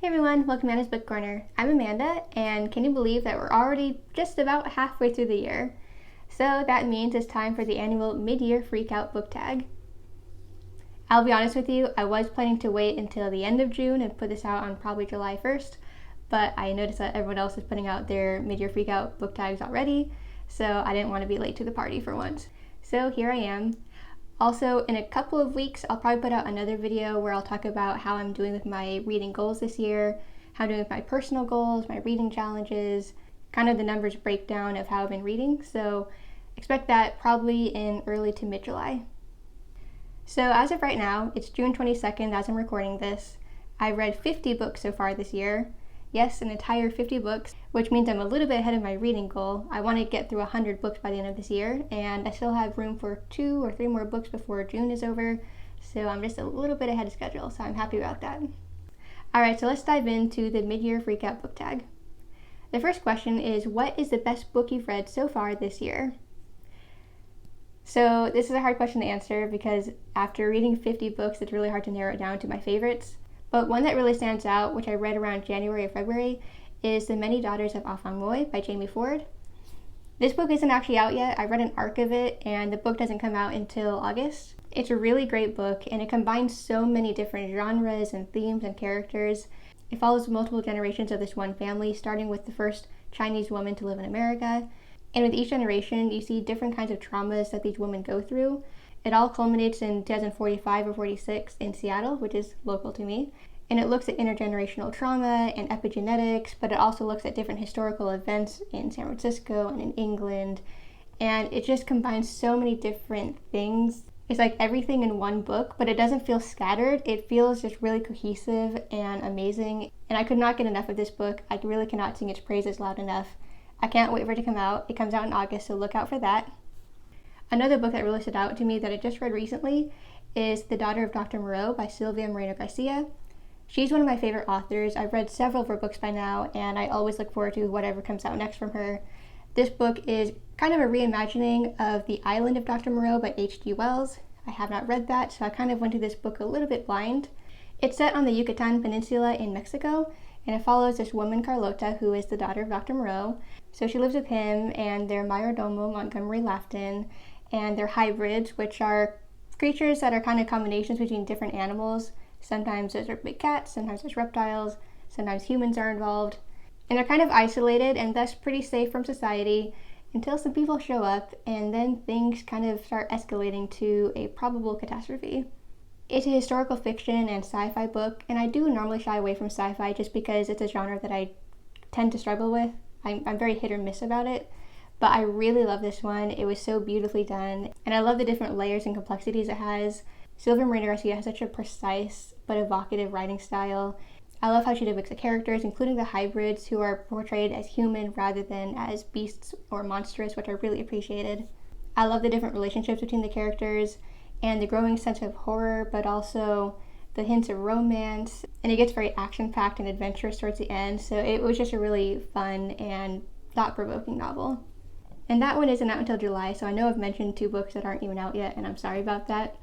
Hey everyone, welcome to Anna's Book Corner. I'm Amanda, and can you believe that we're already just about halfway through the year? So that means it's time for the annual mid-year Freakout book tag. I'll be honest with you, I was planning to wait until the end of June and put this out on probably July 1st, but I noticed that everyone else is putting out their mid-year Freakout book tags already, so I didn't want to be late to the party for once. So here I am. Also, in a couple of weeks, I'll probably put out another video where I'll talk about how I'm doing with my reading goals this year, how I'm doing with my personal goals, my reading challenges, kind of the numbers breakdown of how I've been reading. So expect that probably in early to mid-July. So as of right now, it's June 22nd as I'm recording this. I've read 50 books so far this year. Yes, an entire 50 books, which means I'm a little bit ahead of my reading goal. I want to get through 100 books by the end of this year, and I still have room for 2 or 3 more books before June is over, so I'm just a little bit ahead of schedule, so I'm happy about that. Alright, so let's dive into the mid-year Freakout book tag. The first question is, what is the best book you've read so far this year? So this is a hard question to answer because after reading 50 books, it's really hard to narrow it down to my favorites. But one that really stands out, which I read around January or February, is The Many Daughters of Dr Moreau by Jamie Ford. This book isn't actually out yet. I read an arc of it, and the book doesn't come out until August. It's a really great book, and it combines so many different genres and themes and characters. It follows multiple generations of this one family, starting with the first Chinese woman to live in America. And with each generation, you see different kinds of traumas that these women go through. It all culminates in 2045 or 46 in Seattle, which is local to me. And it looks at intergenerational trauma and epigenetics, but it also looks at different historical events in San Francisco and in England. And it just combines so many different things. It's like everything in one book, but it doesn't feel scattered. It feels just really cohesive and amazing. And I could not get enough of this book. I really cannot sing its praises loud enough. I can't wait for it to come out. It comes out in August, so look out for that. Another book that really stood out to me that I just read recently is The Daughter of Dr Moreau by Sylvia Moreno-Garcia. She's one of my favorite authors. I've read several of her books by now, and I always look forward to whatever comes out next from her. This book is kind of a reimagining of The Island of Dr Moreau by H.G. Wells. I have not read that, so I kind of went to this book a little bit blind. It's set on the Yucatan Peninsula in Mexico, and it follows this woman, Carlota, who is the daughter of Dr. Moreau. So she lives with him and their mayordomo, Montgomery Lafton, and their hybrids, which are creatures that are kind of combinations between different animals. Sometimes those are big cats, sometimes there's reptiles, sometimes humans are involved. And they're kind of isolated and thus pretty safe from society until some people show up, and then things kind of start escalating to a probable catastrophe. It's a historical fiction and sci-fi book, and I do normally shy away from sci-fi just because it's a genre that I tend to struggle with. I'm very hit or miss about it, but I really love this one. It was so beautifully done, and I love the different layers and complexities it has. Sylvia Moreno-Garcia has such a precise but evocative writing style. I love how she depicts the characters, including the hybrids, who are portrayed as human rather than as beasts or monstrous, which I really appreciated. I love the different relationships between the characters and the growing sense of horror, but also the hints of romance, and it gets very action-packed and adventurous towards the end, so it was just a really fun and thought-provoking novel. And that one isn't out until July, so I know I've mentioned 2 books that aren't even out yet, and I'm sorry about that.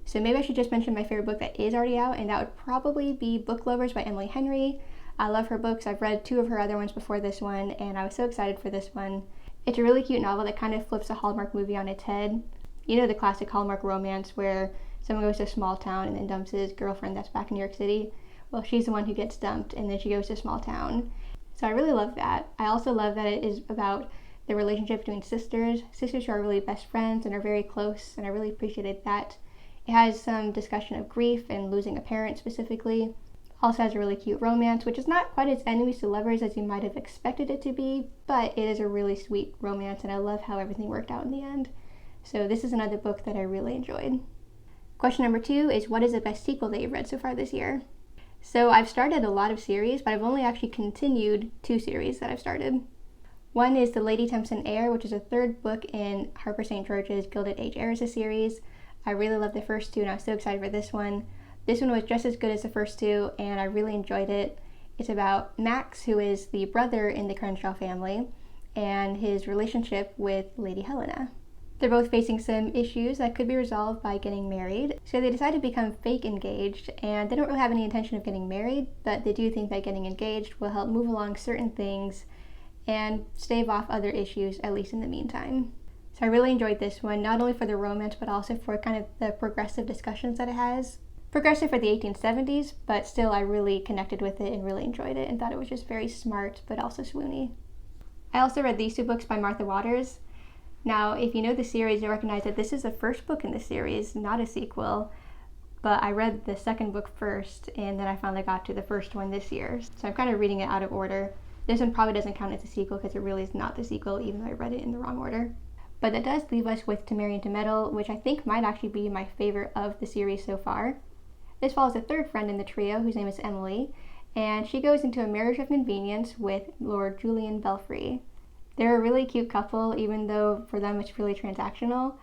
So maybe I should just mention my favorite book that is already out, and that would probably be Book Lovers by Emily Henry. I love her books. I've read 2 of her other ones before this one, and I was so excited for this one. It's a really cute novel that kind of flips a Hallmark movie on its head. You know, the classic Hallmark romance where someone goes to a small town and then dumps his girlfriend that's back in New York City. Well, she's the one who gets dumped, and then she goes to a small town. So I really love that. I also love that it is about the relationship between sisters who are really best friends and are very close, and I really appreciated that. It has some discussion of grief and losing a parent specifically. Also has a really cute romance, which is not quite as enemies to lovers as you might have expected it to be, but it is a really sweet romance, and I love how everything worked out in the end. So this is another book that I really enjoyed. Question number 2 is, what is the best sequel that you've read so far this year? So I've started a lot of series, but I've only actually continued 2 series that I've started. One is The Lady Tempson Heir, which is a 3rd book in Harper St. George's Gilded Age Heiresses series. I really loved the first 2, and I was so excited for this one. This one was just as good as the first 2, and I really enjoyed it. It's about Max, who is the brother in the Crenshaw family, and his relationship with Lady Helena. They're both facing some issues that could be resolved by getting married, so they decide to become fake engaged, and they don't really have any intention of getting married, but they do think that getting engaged will help move along certain things and stave off other issues, at least in the meantime. So I really enjoyed this one, not only for the romance, but also for kind of the progressive discussions that it has. Progressive for the 1870s, but still I really connected with it and really enjoyed it and thought it was just very smart, but also swoony. I also read these two books by Martha Waters. Now, if you know the series, you'll recognize that this is the first book in the series, not a sequel, but I read the second book first, and then I finally got to the first one this year. So I'm kind of reading it out of order. This one probably doesn't count as a sequel because it really is not the sequel, even though I read it in the wrong order. But that does leave us with To Marry and to Meddle, which I think might actually be my favorite of the series so far. This follows a third friend in the trio, whose name is Emily, and she goes into a marriage of convenience with Lord Julian Belfry. They're a really cute couple, even though for them it's really transactional,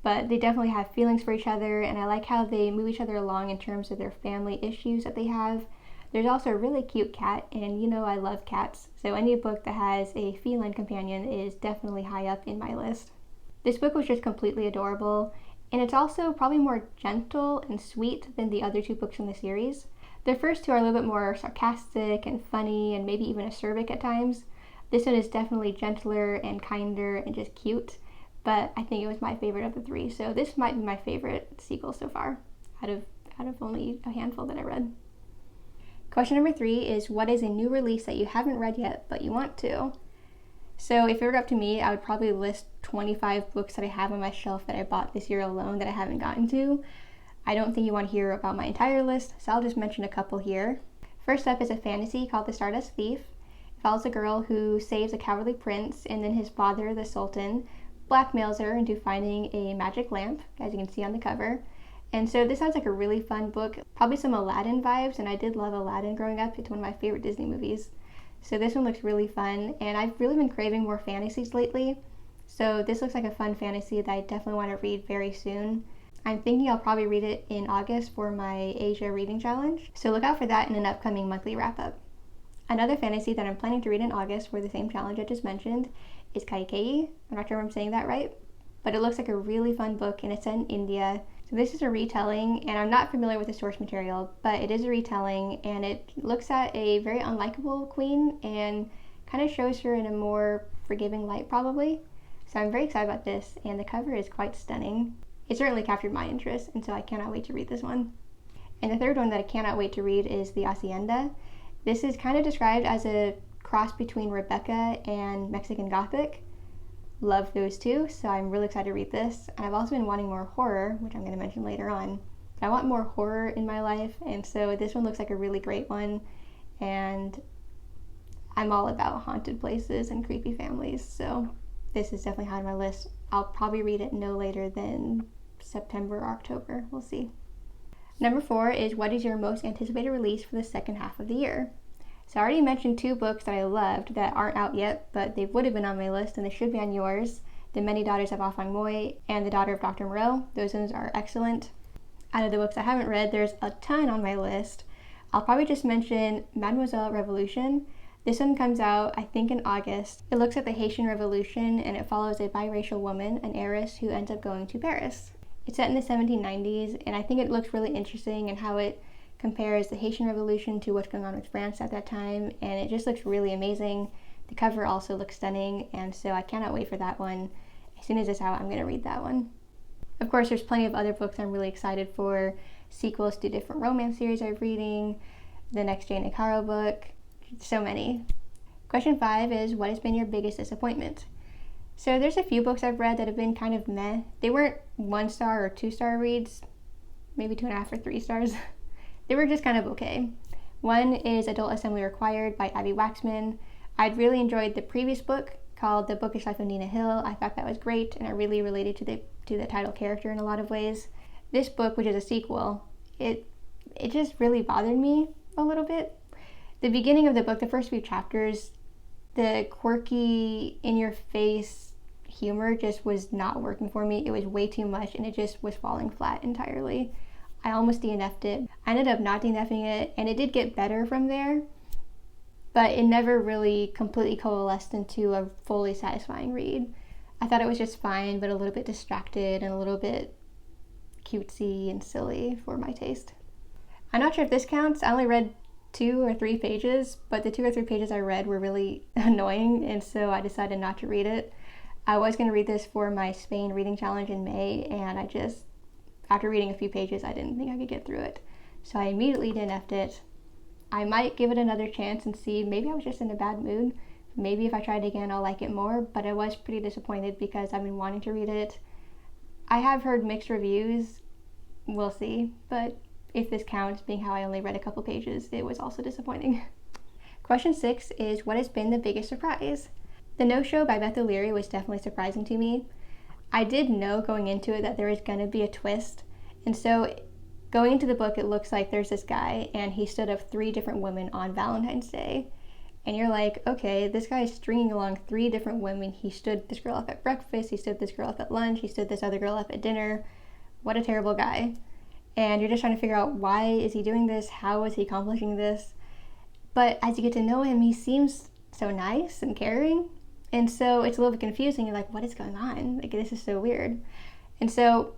but they definitely have feelings for each other, and I like how they move each other along in terms of their family issues that they have. There's also a really cute cat, and you know I love cats, so any book that has a feline companion is definitely high up in my list. This book was just completely adorable, and it's also probably more gentle and sweet than the other two books in the series. The first two are a little bit more sarcastic and funny and maybe even acerbic at times. This one is definitely gentler and kinder and just cute, but I think it was my favorite of the three, so this might be my favorite sequel so far, out of only a handful that I read. Question number 3 is, what is a new release that you haven't read yet but you want to? So if it were up to me, I would probably list 25 books that I have on my shelf that I bought this year alone that I haven't gotten to. I don't think you want to hear about my entire list, so I'll just mention a couple here. First up is a fantasy called The Stardust Thief. It follows a girl who saves a cowardly prince, and then his father, the Sultan, blackmails her into finding a magic lamp, as you can see on the cover. And so this sounds like a really fun book, probably some Aladdin vibes, and I did love Aladdin growing up. It's one of my favorite Disney movies. So this one looks really fun, and I've really been craving more fantasies lately. So this looks like a fun fantasy that I definitely want to read very soon. I'm thinking I'll probably read it in August for my Asia reading challenge, so look out for that in an upcoming monthly wrap-up. Another fantasy that I'm planning to read in August for the same challenge I just mentioned is Kaikei. I'm not sure if I'm saying that right, but it looks like a really fun book, and it's set in India. So this is a retelling, and I'm not familiar with the source material, but it is a retelling, and it looks at a very unlikable queen and kind of shows her in a more forgiving light probably. So I'm very excited about this, and the cover is quite stunning. It certainly captured my interest, and so I cannot wait to read this one. And the third one that I cannot wait to read is The Hacienda. This is kind of described as a cross between Rebecca and Mexican Gothic. Love those two, so I'm really excited to read this. And I've also been wanting more horror, which I'm going to mention later on. I want more horror in my life, and so this one looks like a really great one. And I'm all about haunted places and creepy families, so this is definitely high on my list. I'll probably read it no later than September or October. We'll see. Number 4 is, what is your most anticipated release for the second half of the year? So I already mentioned 2 books that I loved that aren't out yet, but they would have been on my list and they should be on yours. The Many Daughters of Ah Fang Moy and The Daughter of Dr Moreau. Those ones are excellent. Out of the books I haven't read, there's a ton on my list. I'll probably just mention Mademoiselle Revolution. This one comes out, I think, in August. It looks at the Haitian Revolution, and it follows a biracial woman, an heiress, who ends up going to Paris. It's set in the 1790s, and I think it looks really interesting in how it compares the Haitian Revolution to what's going on with France at that time, and it just looks really amazing. The cover also looks stunning, and so I cannot wait for that one. As soon as it's out, I'm going to read that one. Of course, there's plenty of other books I'm really excited for, sequels to different romance series I'm reading, the next Jane Caro book, so many. Question 5 is, what has been your biggest disappointment? So there's a few books I've read that have been kind of meh. They weren't 1-star or 2-star reads, maybe 2.5 or 3 stars. They were just kind of okay. One is Adult Assembly Required by Abby Waxman. I'd really enjoyed the previous book called The Bookish Life of Nina Hill. I thought that was great, and I really related to the title character in a lot of ways. This book, which is a sequel, it just really bothered me a little bit. The beginning of the book, the first few chapters, the quirky, in-your-face humor just was not working for me. It was way too much, and it just was falling flat entirely. I almost DNF'd it. I ended up not DNFing it, and it did get better from there, but it never really completely coalesced into a fully satisfying read. I thought it was just fine, but a little bit distracted and a little bit cutesy and silly for my taste. I'm not sure if this counts. I only read 2 or 3 pages, but the 2 or 3 pages I read were really annoying, and so I decided not to read it. I was going to read this for my Spain reading challenge in May, and after reading a few pages, I didn't think I could get through it. So I immediately DNF'd it. I might give it another chance and see. Maybe I was just in a bad mood. Maybe if I tried again, I'll like it more, but I was pretty disappointed because I've been wanting to read it. I have heard mixed reviews. We'll see, but if this counts, being how I only read a couple pages, it was also disappointing. Question 6 is, what has been the biggest surprise? The No-Show by Beth O'Leary was definitely surprising to me. I did know going into it that there was going to be a twist, and so going into the book, it looks like there's this guy, and he stood up 3 different women on Valentine's Day. And you're like, okay, this guy is stringing along 3 different women. He stood this girl up at breakfast, he stood this girl up at lunch, he stood this other girl up at dinner. What a terrible guy. And you're just trying to figure out, why is he doing this? How is he accomplishing this? But as you get to know him, he seems so nice and caring. And so it's a little bit confusing. You're like, what is going on? Like, this is so weird. And so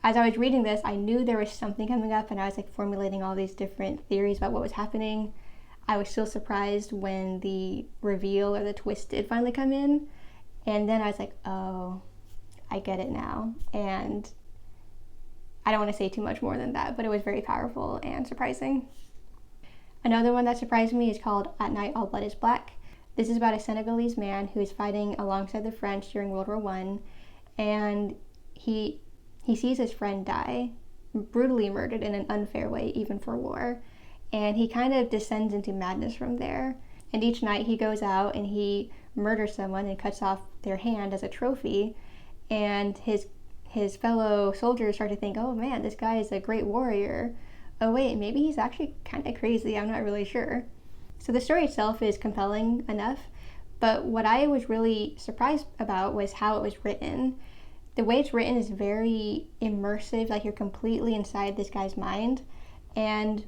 as I was reading this, I knew there was something coming up, and I was like formulating all these different theories about what was happening. I was still surprised when the reveal or the twist did finally come in. And then I was like, oh, I get it now. And I don't want to say too much more than that, but it was very powerful and surprising. Another one that surprised me is called At Night All Blood is Black. This is about a Senegalese man who is fighting alongside the French during World War I, and he sees his friend die, brutally murdered in an unfair way, even for war, and he kind of descends into madness from there. And each night he goes out and he murders someone and cuts off their hand as a trophy, and his fellow soldiers start to think, oh man, this guy is a great warrior. Oh wait, maybe he's actually kind of crazy, I'm not really sure. So the story itself is compelling enough, but what I was really surprised about was how it was written. The way it's written is very immersive, like you're completely inside this guy's mind, and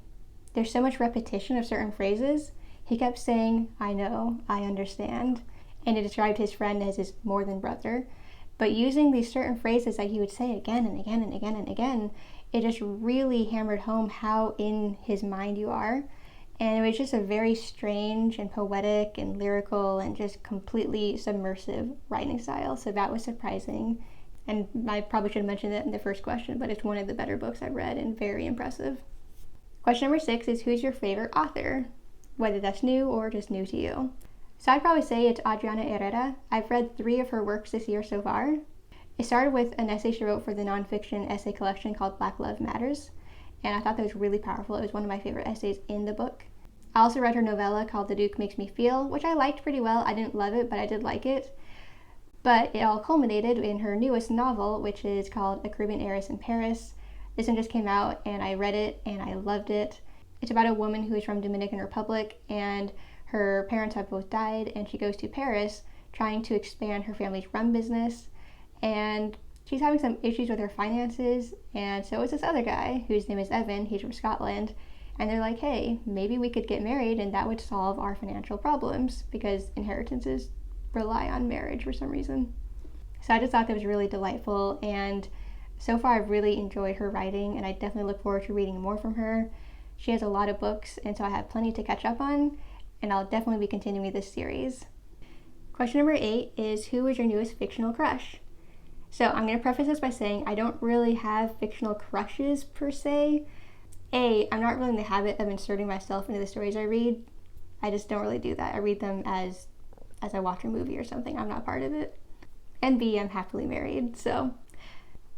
there's so much repetition of certain phrases. He kept saying, I know, I understand, and it described his friend as his more than brother. But using these certain phrases that he would say again and again and again and again, it just really hammered home how in his mind you are. And it was just a very strange and poetic and lyrical and just completely submersive writing style. So that was surprising. And I probably should have mentioned it in the first question, but it's one of the better books I've read and very impressive. Question number 6 is, who's your favorite author? Whether that's new or just new to you. So I'd probably say it's Adriana Herrera. I've read 3 of her works this year so far. It started with an essay she wrote for the nonfiction essay collection called Black Love Matters, and I thought that was really powerful. It was one of my favorite essays in the book. I also read her novella called The Duke Makes Me Feel, which I liked pretty well. I didn't love it, but I did like it. But it all culminated in her newest novel, which is called A Caribbean Heiress in Paris. This one just came out, and I read it, and I loved it. It's about a woman who is from Dominican Republic, and her parents have both died, and she goes to Paris trying to expand her family's rum business. And she's having some issues with her finances, and so is this other guy, whose name is Evan. He's from Scotland. And they're like, hey, maybe we could get married, and that would solve our financial problems, because inheritances rely on marriage for some reason. So I just thought that was really delightful, and so far I've really enjoyed her writing, and I definitely look forward to reading more from her. She has a lot of books, and so I have plenty to catch up on, and I'll definitely be continuing this series. Question number 8 is, who is your newest fictional crush? So I'm going to preface this by saying I don't really have fictional crushes per se. I'm not really in the habit of inserting myself into the stories I read. I just don't really do that. I read them as I watch a movie or something. I'm not part of it. And B, I'm happily married, so.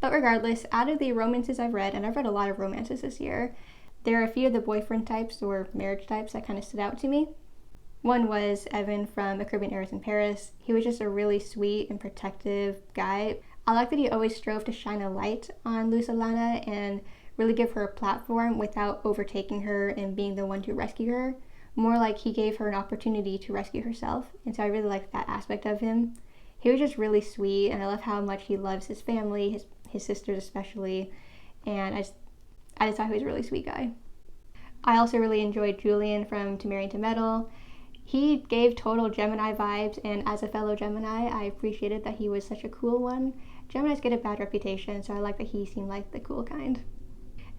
But regardless, out of the romances I've read, and I've read a lot of romances this year, there are a few of the boyfriend types or marriage types that kind of stood out to me. One was Evan from A Caribbean Heiress in Paris. He was just a really sweet and protective guy. I like that he always strove to shine a light on Luz Alana and really give her a platform without overtaking her and being the one to rescue her. More like he gave her an opportunity to rescue herself, and so I really liked that aspect of him. He was just really sweet, and I love how much he loves his family, his sisters especially, and I just thought he was a really sweet guy. I also really enjoyed Julian from To Marry to Meddle. He gave total Gemini vibes, and as a fellow Gemini, I appreciated that he was such a cool one. Geminis get a bad reputation, so I like that he seemed like the cool kind.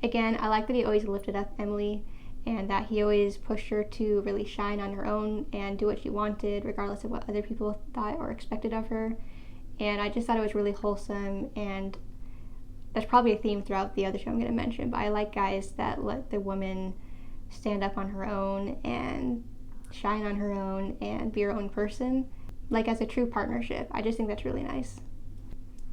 Again, I like that he always lifted up Emily and that he always pushed her to really shine on her own and do what she wanted, regardless of what other people thought or expected of her. And I just thought it was really wholesome, and that's probably a theme throughout the other show I'm going to mention, but I like guys that let the woman stand up on her own and shine on her own and be her own person, like as a true partnership. I just think that's really nice.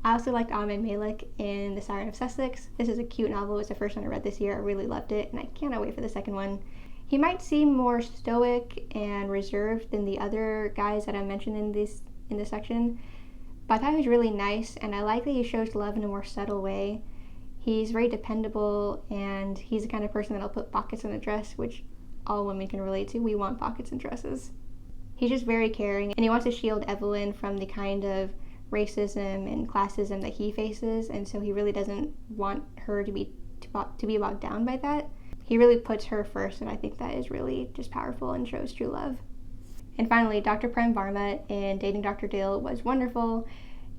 I also liked Ahmed Malik in The Siren of Sussex. This is a cute novel. It's the first one I read this year. I really loved it, and I cannot wait for the second one. He might seem more stoic and reserved than the other guys that I mentioned in this section, but I thought he was really nice, and I like that he shows love in a more subtle way. He's very dependable, and he's the kind of person that'll put pockets in a dress, which all women can relate to. We want pockets in dresses. He's just very caring, and he wants to shield Evelyn from the kind of racism and classism that he faces, and so he really doesn't want her to be bogged down by that. He really puts her first, and I think that is really just powerful and shows true love. And finally, Dr. Prem Varma in Dating Dr. Dill was wonderful.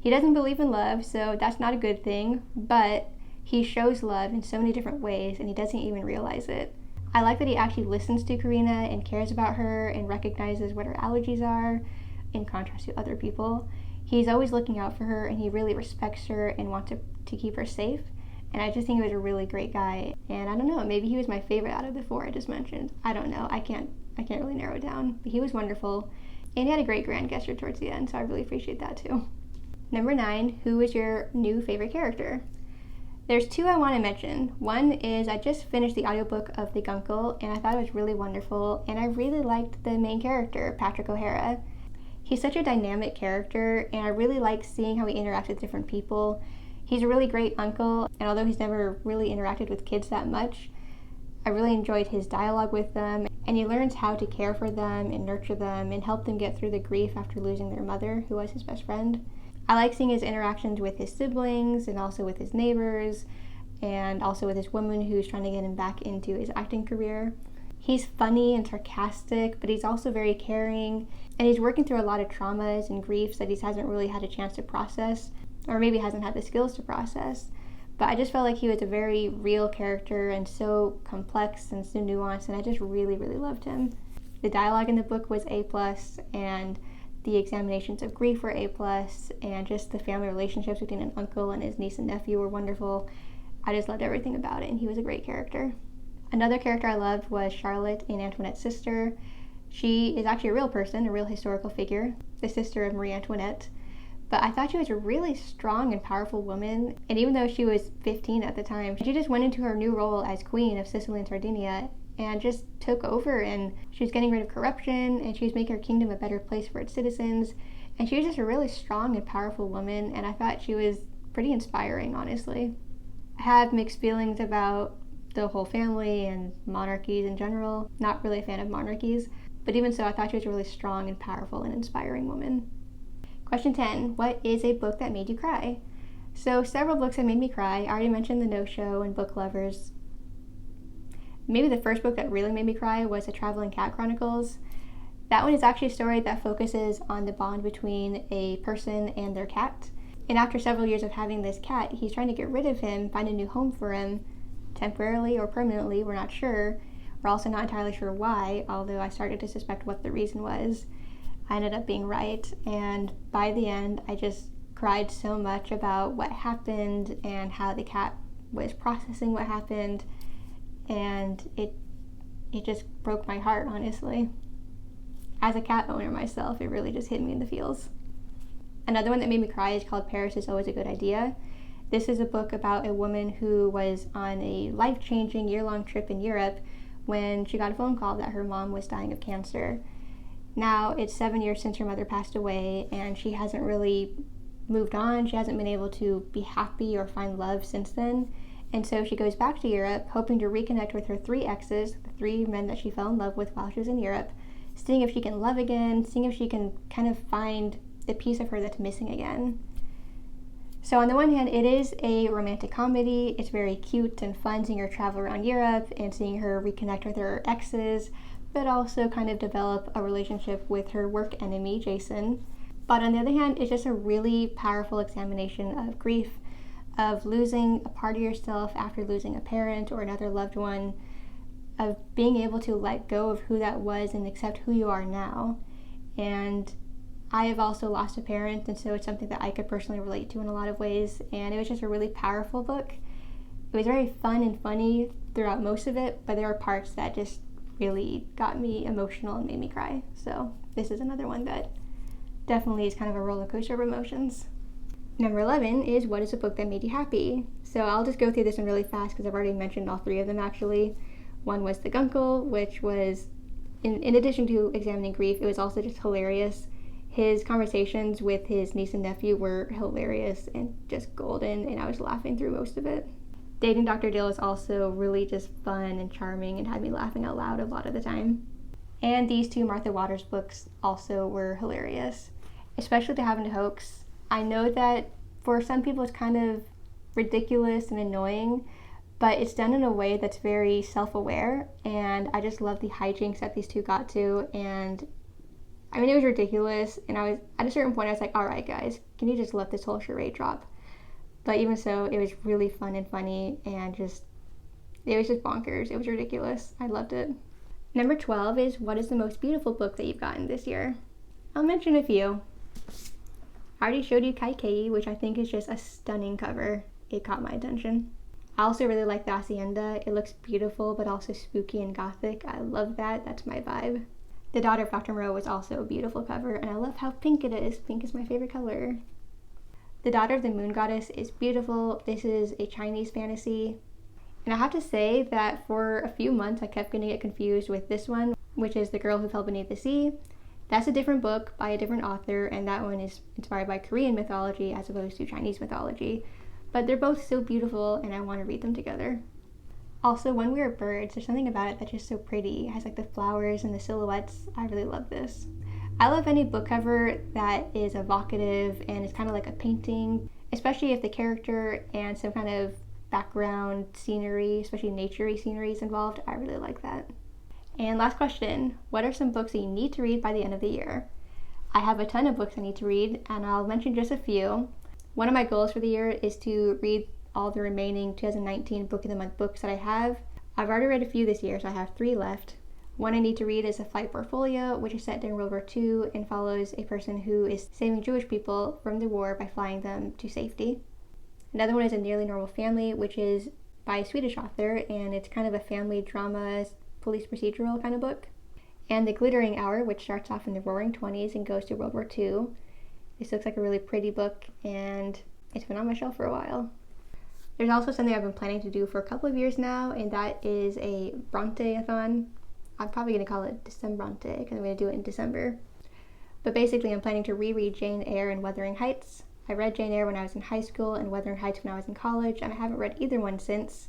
He doesn't believe in love, so that's not a good thing, but he shows love in so many different ways, and he doesn't even realize it. I like that he actually listens to Karina and cares about her and recognizes what her allergies are, in contrast to other people. He's always looking out for her, and he really respects her and wants to keep her safe. And I just think he was a really great guy. And I don't know, maybe he was my favorite out of the four I just mentioned. I don't know. I can't really narrow it down. But he was wonderful. And he had a great grand gesture towards the end, so I really appreciate that too. Number 9, who is your new favorite character? There's 2 I want to mention. One is I just finished the audiobook of The Guncle, and I thought it was really wonderful. And I really liked the main character, Patrick O'Hara. He's such a dynamic character, and I really like seeing how he interacts with different people. He's a really great uncle, and although he's never really interacted with kids that much, I really enjoyed his dialogue with them, and he learns how to care for them and nurture them and help them get through the grief after losing their mother, who was his best friend. I like seeing his interactions with his siblings and also with his neighbors, and also with this woman who's trying to get him back into his acting career. He's funny and sarcastic, but he's also very caring, and he's working through a lot of traumas and griefs that he hasn't really had a chance to process, or maybe hasn't had the skills to process. But I just felt like he was a very real character and so complex and so nuanced, and I just really, really loved him. The dialogue in the book was A+, and the examinations of grief were A+, and just the family relationships between an uncle and his niece and nephew were wonderful. I just loved everything about it, and he was a great character. Another character I loved was Charlotte in Antoinette's sister. She is actually a real person, a real historical figure, the sister of Marie Antoinette. But I thought she was a really strong and powerful woman, and even though she was 15 at the time, she just went into her new role as Queen of Sicily and Sardinia and just took over, and she was getting rid of corruption, and she was making her kingdom a better place for its citizens, and she was just a really strong and powerful woman, and I thought she was pretty inspiring, honestly. I have mixed feelings about the whole family and monarchies in general. Not really a fan of monarchies, but even so, I thought she was a really strong and powerful and inspiring woman. Question 10, what is a book that made you cry? So several books that made me cry. I already mentioned The No-Show and Book Lovers. Maybe the first book that really made me cry was The Traveling Cat Chronicles. That one is actually a story that focuses on the bond between a person and their cat. And after several years of having this cat, he's trying to get rid of him, find a new home for him, temporarily or permanently, we're not sure. We're also not entirely sure why, although I started to suspect what the reason was. I ended up being right, and by the end, I just cried so much about what happened and how the cat was processing what happened, and it just broke my heart, honestly. As a cat owner myself, it really just hit me in the feels. Another one that made me cry is called Paris is Always a Good Idea. This is a book about a woman who was on a life-changing year-long trip in Europe when she got a phone call that her mom was dying of cancer. Now, it's 7 years since her mother passed away, and she hasn't really moved on. She hasn't been able to be happy or find love since then. And so she goes back to Europe, hoping to reconnect with her 3 exes, the 3 men that she fell in love with while she was in Europe, seeing if she can love again, seeing if she can kind of find the piece of her that's missing again. So on the one hand, it is a romantic comedy. It's very cute and fun seeing her travel around Europe and seeing her reconnect with her exes. but also kind of develop a relationship with her work enemy, Jason. But on the other hand, it's just a really powerful examination of grief, of losing a part of yourself after losing a parent or another loved one, of being able to let go of who that was and accept who you are now. And I have also lost a parent, and so it's something that I could personally relate to in a lot of ways, and it was just a really powerful book. It was very fun and funny throughout most of it, but there were parts that just really got me emotional and made me cry. So this is another one that definitely is kind of a roller coaster of emotions. Number 11 is what is a book that made you happy? So I'll just go through this one really fast because I've already mentioned all three of them actually. One was The Guncle, which was, in addition to examining grief, it was also just hilarious. His conversations with his niece and nephew were hilarious and just golden, and I was laughing through most of it. Dating Dr. Dill is also really just fun and charming and had me laughing out loud a lot of the time. And these two Martha Waters books also were hilarious, especially The Having to Hoax. I know that for some people it's kind of ridiculous and annoying, but it's done in a way that's very self-aware, and I just love the hijinks that these two got to. And I mean, it was ridiculous, and I was at a certain point I was like, all right guys, can you just let this whole charade drop? But even so, it was really fun and funny, and it was just bonkers. It was ridiculous. I loved it. Number 12 is what is the most beautiful book that you've gotten this year? I'll mention a few. I already showed you Kaikei, which I think is just a stunning cover. It caught my attention. I also really like The Hacienda. It looks beautiful, but also spooky and gothic. I love that. That's my vibe. The Daughter of Dr Moreau was also a beautiful cover, and I love how pink it is. Pink is my favorite color. The Daughter of the Moon Goddess is beautiful. This is a Chinese fantasy. And I have to say that for a few months I kept getting it confused with this one, which is The Girl Who Fell Beneath the Sea. That's a different book by a different author, and that one is inspired by Korean mythology as opposed to Chinese mythology. But they're both so beautiful, and I want to read them together. Also, When We Were Birds, there's something about it that's just so pretty. It has like the flowers and the silhouettes. I really love this. I love any book cover that is evocative and is kind of like a painting, especially if the character and some kind of background scenery, especially nature-y scenery is involved. I really like that. And last question, what are some books that you need to read by the end of the year? I have a ton of books I need to read, and I'll mention just a few. One of my goals for the year is to read all the remaining 2019 Book of the Month books that I have. I've already read a few this year, so I have 3 left. One I need to read is A Flight Portfolio, which is set during World War II and follows a person who is saving Jewish people from the war by flying them to safety. Another one is A Nearly Normal Family, which is by a Swedish author, and it's kind of a family drama, police procedural kind of book. And The Glittering Hour, which starts off in the Roaring 20s and goes to World War II. This looks like a really pretty book, and it's been on my shelf for a while. There's also something I've been planning to do for a couple of years now, and that is a Bronte-a-thon. I'm probably going to call it Decembrante because I'm going to do it in December. But basically, I'm planning to reread Jane Eyre and Wuthering Heights. I read Jane Eyre when I was in high school and Wuthering Heights when I was in college, and I haven't read either one since.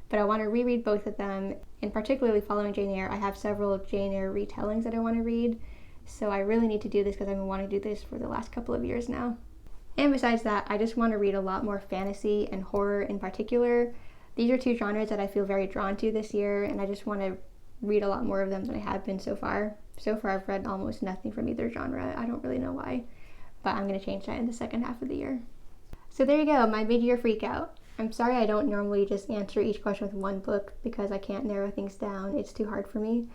But I want to reread both of them, and particularly following Jane Eyre, I have several Jane Eyre retellings that I want to read. So I really need to do this because I've been wanting to do this for the last couple of years now. And besides that, I just want to read a lot more fantasy and horror in particular. These are 2 genres that I feel very drawn to this year, and I just want to read a lot more of them than I have been so far. So far I've read almost nothing from either genre. I don't really know why, but I'm going to change that in the second half of the year. So there you go, my mid-year freakout. I'm sorry I don't normally just answer each question with one book because I can't narrow things down. It's too hard for me.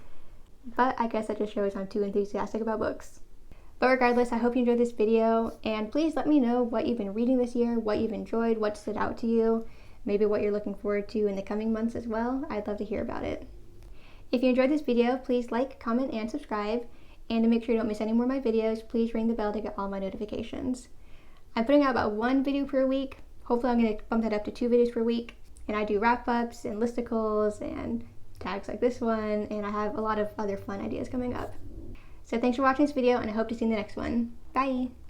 But I guess that just shows I'm too enthusiastic about books. But regardless, I hope you enjoyed this video, and please let me know what you've been reading this year, what you've enjoyed, what stood out to you, maybe what you're looking forward to in the coming months as well. I'd love to hear about it. If you enjoyed this video, please like, comment, and subscribe. And to make sure you don't miss any more of my videos, please ring the bell to get all my notifications. I'm putting out about 1 video per week. Hopefully I'm going to bump that up to 2 videos per week. And I do wrap-ups and listicles and tags like this one, and I have a lot of other fun ideas coming up. So thanks for watching this video, and I hope to see you in the next one. Bye!